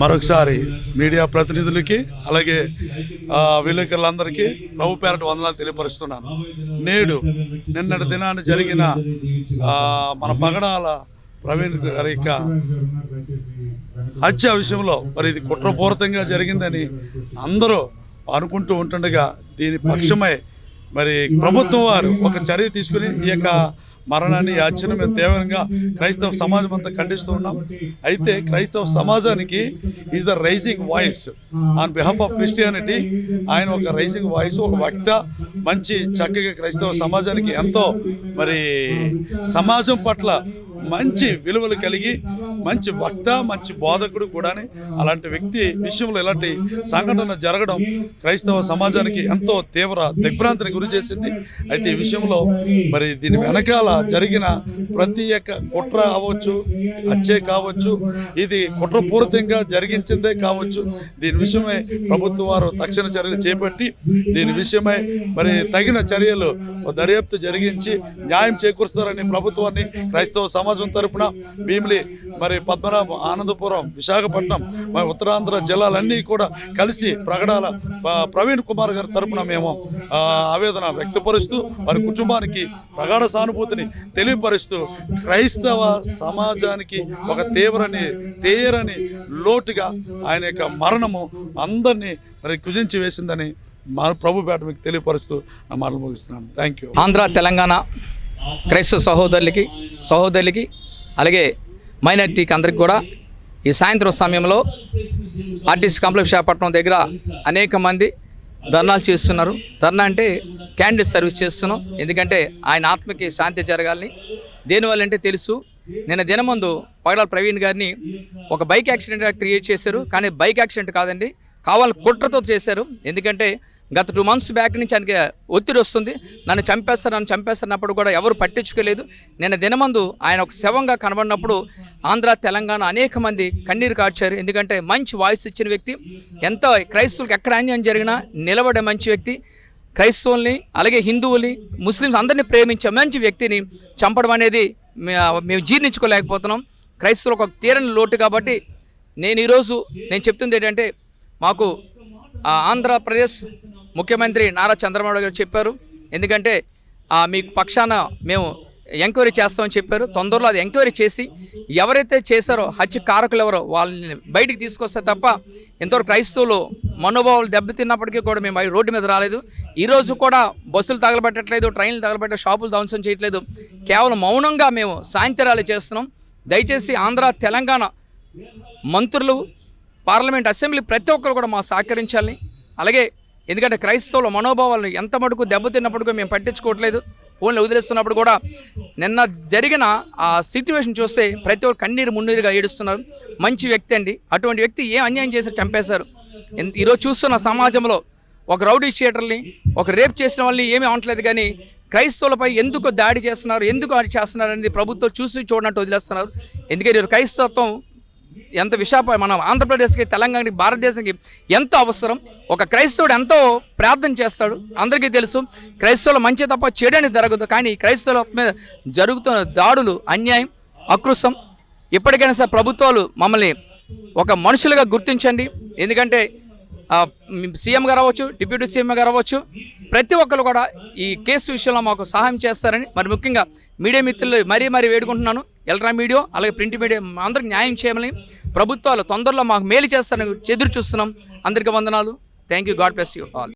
మరొకసారి మీడియా ప్రతినిధులకి అలాగే విలేకరులందరికీ ప్రభు పేరట వందనాలు తెలియపరుస్తున్నాను. నిన్నటి దినాన్ని జరిగిన మన పగడాల ప్రవీణ్ గారి యొక్క హత్య విషయంలో మరి ఇది కుట్రపూరితంగా జరిగిందని అందరూ అనుకుంటూ ఉంటుండగా దీని పక్షమై మరి ప్రభుత్వం వారు ఒక చర్య తీసుకుని ఈ యొక్క మరణాన్ని హత్యను మేము తీవ్రంగా క్రైస్తవ సమాజం అంతా ఖండిస్తూ ఉన్నాం. అయితే క్రైస్తవ సమాజానికి is the rising voice on behalf of Christianity. ఆయన ఒక రైజింగ్ వాయిస్, ఒక వక్త, మంచి చక్కగా క్రైస్తవ సమాజానికి ఎంతో మరి సమాజం పట్ల మంచి విలువలు కలిగి మంచి వక్త, మంచి బోధకుడు కూడా. అలాంటి వ్యక్తి విషయంలో ఇలాంటి సంఘటన జరగడం క్రైస్తవ సమాజానికి ఎంతో తీవ్ర దిగ్భ్రాంతిని గురి చేసింది. అయితే ఈ విషయంలో మరి దీని వెనకాల జరిగిన ప్రతి ఒక్క కుట్ర అవ్వచ్చు, హత్యే కావచ్చు, ఇది కుట్రపూరితంగా జరిగించిందే కావచ్చు, దీని విషయమై ప్రభుత్వం వారు తక్షణ చర్యలు చేపట్టి దీని విషయమై మరి తగిన చర్యలు దర్యాప్తు జరిగించి న్యాయం చేకూరుస్తారని ప్రభుత్వాన్ని క్రైస్తవ సమాజం తరపున భీమిలి, మరి పద్మనాభ, ఆనందపురం, విశాఖపట్నం, మరి ఉత్తరాంధ్ర జిల్లాలన్నీ కూడా కలిసి ప్రగడాల ప్రవీణ్ కుమార్ గారి తరపున మేము ఆవేదన వ్యక్తపరుస్తూ వారి కుటుంబానికి ప్రగాఢ సానుభూతిని తెలియపరుస్తూ క్రైస్తవ సమాజానికి ఒక తీరని లోటుగా ఆయన యొక్క మరణము అందరినీ మరి కుదించి వేసిందని మా ప్రభు పేట మీకు తెలియపరుస్తూ నా మాటలు ముగిస్తున్నాను. Thank you. ఆంధ్ర తెలంగాణ క్రైస్తవ సహోదరులకి అలాగే మైనారిటీకి అందరికి కూడా ఈ సాయంత్రం సమయంలో ఆర్టీసీ కాంప్లెక్స్ విశాఖపట్నం దగ్గర అనేక మంది ధర్నాలు చేస్తున్నారు. ధర్నా అంటే క్యాండిల్ సర్వీస్ చేస్తున్నాం. ఎందుకంటే ఆయన ఆత్మకి శాంతి జరగాలని. దేనివల్ల అంటే తెలుసు, నిన్న దినమందు పగడాల ప్రవీణ్ గారిని ఒక బైక్ యాక్సిడెంట్గా క్రియేట్ చేశారు. కానీ బైక్ యాక్సిడెంట్ కాదండి, కావాలని కుట్రతో చేశారు. ఎందుకంటే గత 2 months బ్యాక్ నుంచి ఆయనకి ఒత్తిడి వస్తుంది, నన్ను చంపేస్తున్నప్పుడు కూడా ఎవరు పట్టించుకోలేదు. నిన్న దినమందు ఆయన ఒక శవంగా కనబడినప్పుడు ఆంధ్ర తెలంగాణ అనేక మంది కన్నీరు కార్చారు. ఎందుకంటే మంచి వాయిస్ ఇచ్చిన వ్యక్తి, ఎంతో క్రైస్తవులకు ఎక్కడ అన్యాయం జరిగినా నిలబడే మంచి వ్యక్తి, క్రైస్తవుల్ని అలాగే హిందువుల్ని ముస్లిమ్స్ అందరినీ ప్రేమించే మంచి వ్యక్తిని చంపడం అనేది మేము జీర్ణించుకోలేకపోతున్నాం. క్రైస్తవులకు ఒక తీరని లోటు. కాబట్టి నేను చెప్తుంది ఏంటంటే, మాకు ఆంధ్రప్రదేశ్ ముఖ్యమంత్రి నారా చంద్రబాబు నాయుడు గారు చెప్పారు, ఎందుకంటే మీకు పక్షాన మేము ఎంక్వైరీ చేస్తామని చెప్పారు. తొందరలో అది ఎంక్వైరీ చేసి ఎవరైతే చేశారో హత్య కారకులు ఎవరో వాళ్ళని బయటికి తీసుకొస్తే తప్ప ఎంతవరకు క్రైస్తవులు మనోభావాలు దెబ్బతిన్నప్పటికీ కూడా మేము రోడ్డు మీద రాలేదు. ఈరోజు కూడా బస్సులు తగలబెట్టట్లేదు, ట్రైన్లు తగలబెట్టే, షాపులు ధ్వంసం చేయట్లేదు. కేవలం మౌనంగా మేము సాయంత్రాలు చేస్తున్నాం. దయచేసి ఆంధ్ర తెలంగాణ మంత్రులు, పార్లమెంట్, అసెంబ్లీ ప్రతి ఒక్కరు కూడా మాకు సహకరించాలని. అలాగే ఎందుకంటే క్రైస్తవుల మనోభావాలను ఎంత మటుకు దెబ్బతిన్నప్పటికీ మేము పట్టించుకోవట్లేదు, ఫోన్లు వదిలేస్తున్నప్పుడు కూడా. నిన్న జరిగిన ఆ సిచ్యువేషన్ చూస్తే ప్రతి ఒక్కరు కన్నీరు మున్నీరుగా ఏడుస్తున్నారు. మంచి వ్యక్తి అండి, అటువంటి వ్యక్తి ఏం అన్యాయం చేశారు, చంపేశారు. ఈరోజు చూస్తున్న సమాజంలో ఒక రౌడీ షీటర్ని, ఒక రేప్ చేసిన వాళ్ళని ఏమీ అనట్లేదు, కానీ క్రైస్తవులపై ఎందుకు దాడి చేస్తున్నారు, ఎందుకు అది చేస్తున్నారు అనేది ప్రభుత్వం చూసి చూడనట్టు వదిలేస్తున్నారు. ఎందుకంటే క్రైస్తవత్వం ఎంత మన ఆంధ్రప్రదేశ్కి, తెలంగాణకి, భారతదేశానికి ఎంతో అవసరం. ఒక క్రైస్తవుడు ఎంతో ప్రార్థన చేస్తాడు, అందరికీ తెలుసు. క్రైస్తవులు మంచి తప్ప చెడని జరగదు. కానీ క్రైస్తవుల మీద జరుగుతున్న దాడులు అన్యాయం, అకృష్టం. ఇప్పటికైనా సార్ ప్రభుత్వాలు మమ్మల్ని ఒక మనుషులుగా గుర్తించండి. ఎందుకంటే సీఎం గారు అవ్వచ్చు, డిప్యూటీ సీఎం గారు అవ్వచ్చు, ప్రతి ఒక్కరు కూడా ఈ కేసు విషయంలో మాకు సహాయం చేస్తారని మరి ముఖ్యంగా మీడియా మిత్రులు మరీ వేడుకుంటున్నాను. ఎలక్ట్రానిక్ మీడియా అలాగే ప్రింట్ మీడియా అందరికి న్యాయం చేయమని, ప్రభుత్వాలు తొందరలో మాకు మేలు చేస్తారని ఎదురు చూస్తున్నాం. అందరికీ వందనాలు. Thank you. God bless you all.